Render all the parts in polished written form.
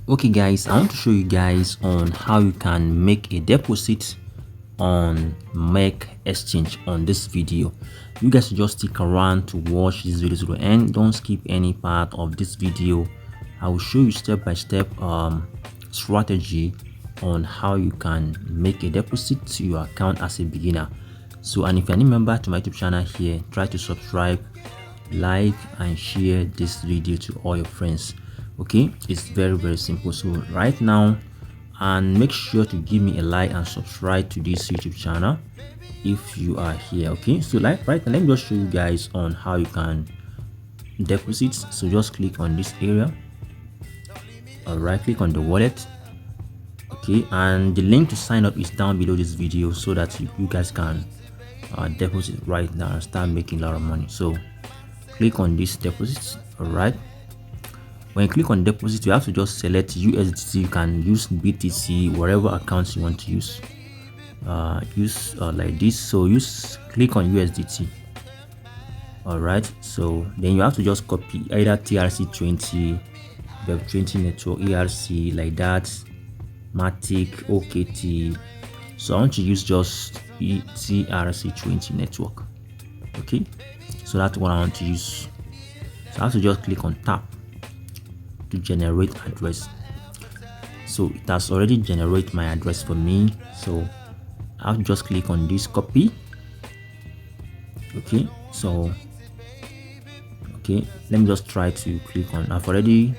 Okay guys, I want to show you guys on how you can make a deposit on MEXC exchange on this video. You guys just stick around to watch this video to the end. Don't skip any part of this video. I will show you step by step strategy on how you can make a deposit to your account as a beginner. So, and if you're a new member to my YouTube channel here, try to subscribe, like and share this video to all your friends. Okay, it's very simple. So right now, and make sure to give me a like and subscribe to this YouTube channel if you are here. Okay, so like right now, let me just show you guys on how you can deposit. So just click on this area. All right, click on the wallet. Okay, and the link to sign up is down below this video so that you guys can deposit right now and start making a lot of money. So click on this deposit. All right, when you click on deposit, you have to just select USDT. You can use BTC, whatever accounts you want to use. Like this. So click on USDT. All right, so then you have to just copy either TRC20, Web20 network, ERC, like that, Matic, OKT. So I want to use just TRC20 network. Okay, so that's what I want to use. So I have to just click on tap to generate address. So it has already generated my address for me. So I'll just click on this copy. Okay, so let me just try to click on. Let me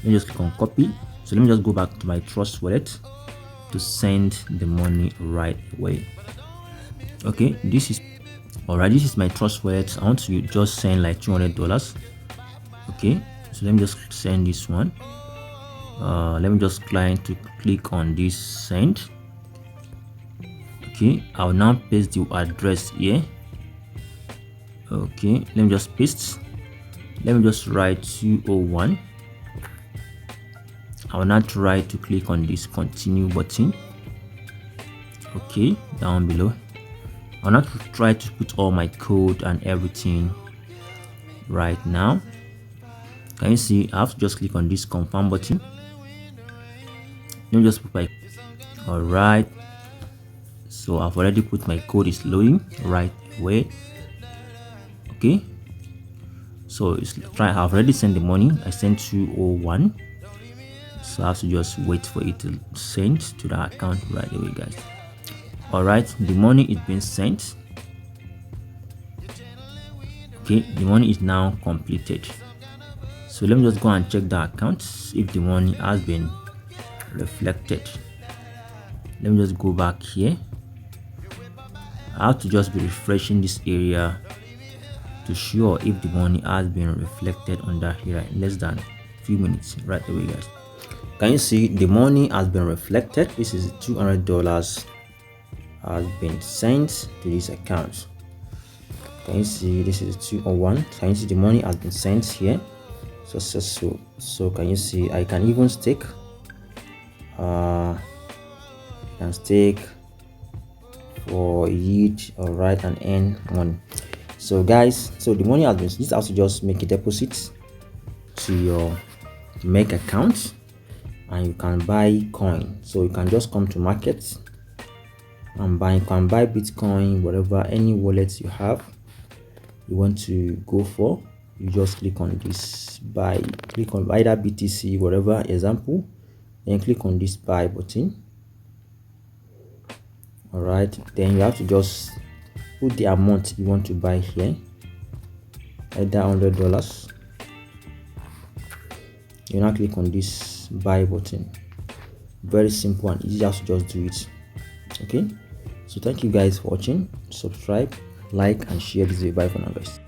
just click on copy. So let me just go back to my Trust wallet to send the money right away. Okay, this is my Trust wallet. I want to just send like $200. Okay, so let me just send this one. Let me just click on this send. Okay, I'll now paste the address here. Okay, let me just paste. Let me just write 201. I will now try to click on this continue button. Okay, down below. I'll now try to put all my code and everything right now. Can you see? I have to just click on this confirm button. Let me just put my. All right. So I've already put my code. Is loading right away. Okay. So I've already sent the money. I sent 201. So I have to just wait for it to send to the account right away, guys. All right. The money is being sent. Okay. The money is now completed. So let me just go and check the account if the money has been reflected. Let me just go back here. I have to just be refreshing this area to show if the money has been reflected under here in less than a few minutes right away, guys. Can you see the money has been reflected? This is $200 has been sent to this account. Can you see this is 201? Can you see the money has been sent here? Successful. So can you see I can even stake for yield, all right, and earn money. So guys, so the money has been, this has to just make a deposit to your MEXC account and you can buy coin. So you can just come to market and buy. You can buy Bitcoin, whatever, any wallet you have you want to go for. You just click on this buy, click on either BTC, whatever example, then click on this buy button. All right, then you have to just put the amount you want to buy here, either $100. You now click on this buy button. Very simple and easy, to just do it. Okay, so thank you guys for watching. Subscribe, like and share this video. Bye for now, guys.